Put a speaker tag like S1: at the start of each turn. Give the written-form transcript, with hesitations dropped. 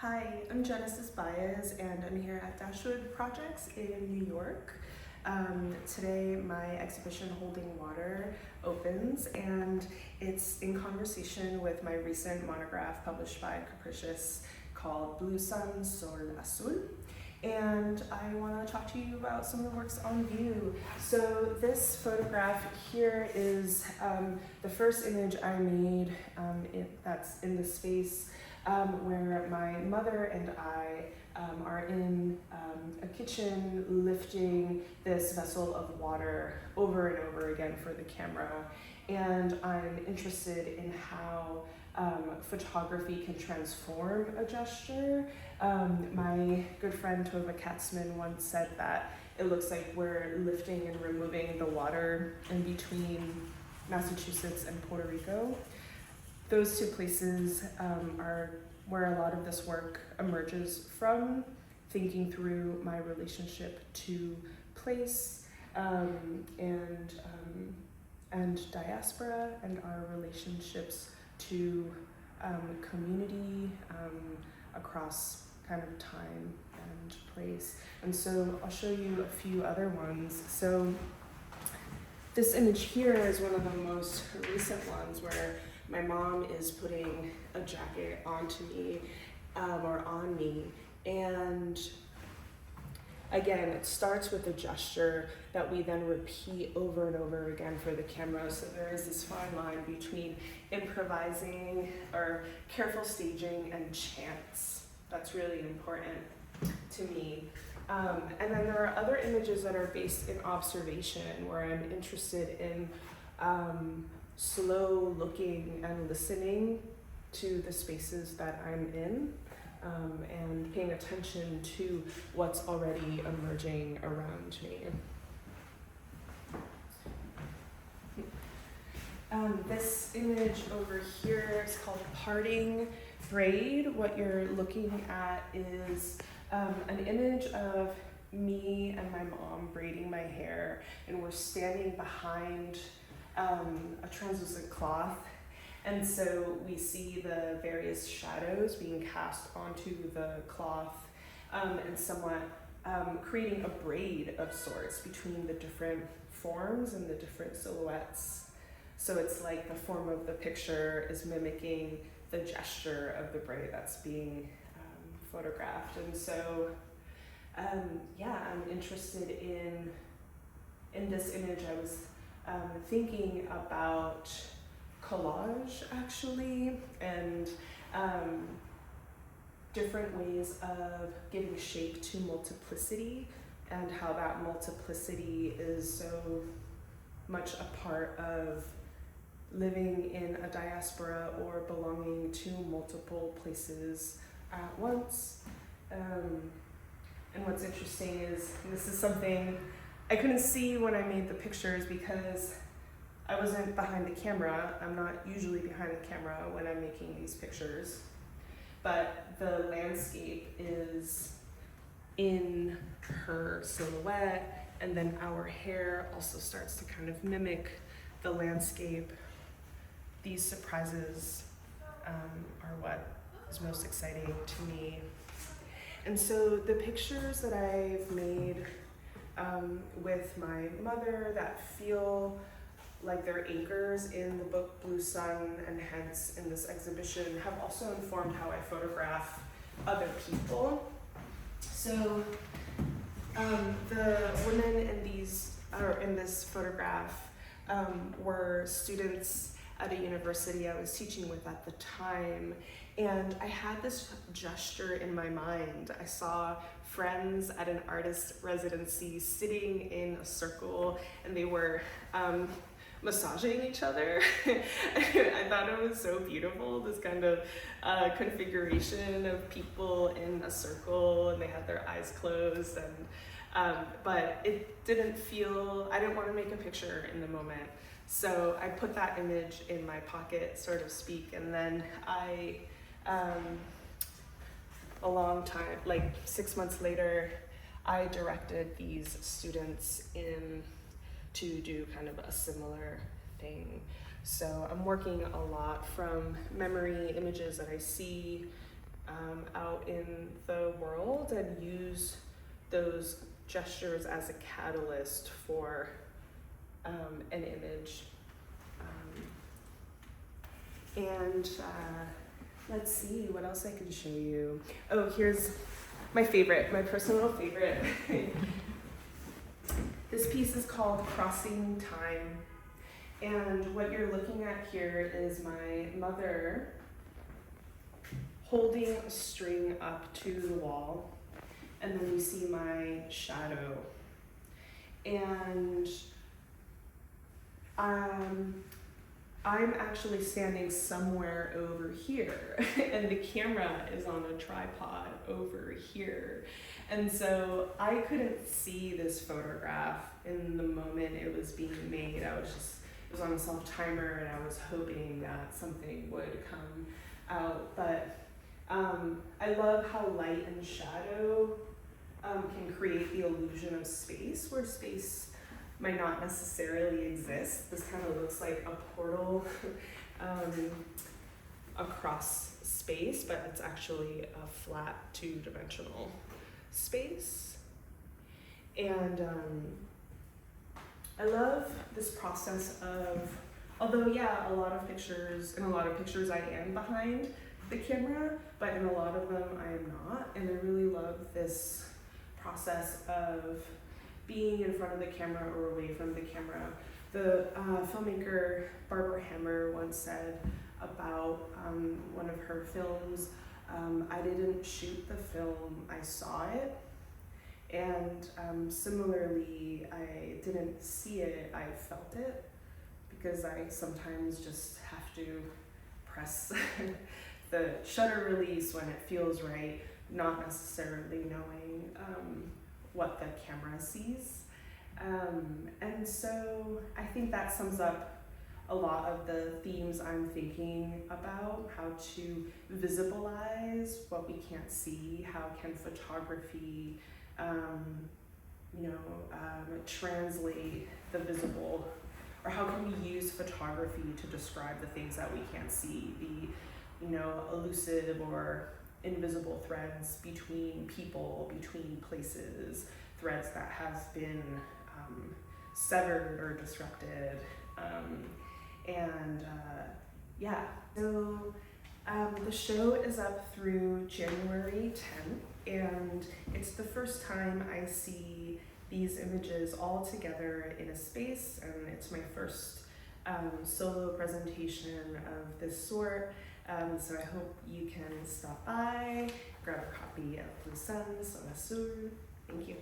S1: Hi, I'm Genesis Báez and I'm here at Dashwood Projects in New York. Today my exhibition Holding Water opens and it's in conversation with my recent monograph published by Capricious called Blue Sun sobre Azul. And I want to talk to you about some of the works on view. So this photograph here is the first image I made that's in the space where my mother and I are in a kitchen lifting this vessel of water over and over again for the camera. And I'm interested in how photography can transform a gesture. My good friend Tova Katzman once said that it looks like we're lifting and removing the water in between Massachusetts and Puerto Rico. Those two places are where a lot of this work emerges from, thinking through my relationship to place and diaspora and our relationships to community across kind of time and place. And so I'll show you a few other ones. So this image here is one of the most recent ones where my mom is putting a jacket onto me or on me. And again, it starts with a gesture that we then repeat over and over again for the camera. So there is this fine line between improvising or careful staging and chance. That's really important to me. And then there are other images that are based in observation where I'm interested in slow looking and listening to the spaces that I'm in and paying attention to what's already emerging around me. This image over here is called Parting Braid. What you're looking at is an image of me and my mom braiding my hair, and we're standing behind a translucent cloth, and so we see the various shadows being cast onto the cloth and somewhat creating a braid of sorts between the different forms and the different silhouettes. So it's like the form of the picture is mimicking the gesture of the braid that's being photographed. And so yeah, I'm interested in this image. I was thinking about collage actually, and different ways of giving shape to multiplicity and how that multiplicity is so much a part of living in a diaspora or belonging to multiple places at once. And what's interesting is, and this is something I couldn't see when I made the pictures because I wasn't behind the camera. I'm not usually behind the camera when I'm making these pictures, but the landscape is in her silhouette, and then our hair also starts to kind of mimic the landscape. These surprises are what is most exciting to me. And so the pictures that I've made with my mother that feel like they're anchors in the book Blue Sun and hence in this exhibition have also informed how I photograph other people. So the women in this photograph were students at a university I was teaching with at the time, and I had this gesture in my mind. I saw friends at an artist residency sitting in a circle, and they were massaging each other. I thought it was so beautiful, this kind of configuration of people in a circle, and they had their eyes closed, and but it didn't feel, I didn't want to make a picture in the moment. So I put that image in my pocket, so to speak, and then I, a long time, like 6 months later, I directed these students in to do kind of a similar thing. So I'm working a lot from memory, images that I see, out in the world and use those gestures as a catalyst for an image. Let's see what else I can show you. Oh, here's my favorite, my personal favorite. This piece is called Crossing Time. And what you're looking at here is my mother holding a string up to the wall. And then you see my shadow. And I'm actually standing somewhere over here, and the camera is on a tripod over here. And so I couldn't see this photograph in the moment it was being made. It was on a self-timer, and I was hoping that something would come out. But I love how light and shadow can create the illusion of space, where space might not necessarily exist. This kind of looks like a portal across space, but it's actually a flat two-dimensional space. And I love this process of, although yeah, a lot of pictures I am behind the camera, but in a lot of them I am not. And I really love this process of being in front of the camera or away from the camera. The filmmaker Barbara Hammer once said about one of her films, I didn't shoot the film, I saw it. And similarly, I didn't see it, I felt it, because I sometimes just have to press the shutter release when it feels right, not necessarily knowing what the camera sees. And so I think that sums up a lot of the themes I'm thinking about: how to visibilize what we can't see, how can photography translate the visible, or how can we use photography to describe the things that we can't see, the elusive or invisible threads between people, between places, threads that have been severed or disrupted. So the show is up through January 10th, and it's the first time I see these images all together in a space, and it's my first solo presentation of this sort. So I hope you can stop by, grab a copy of Blue Suns or Azul. Thank you.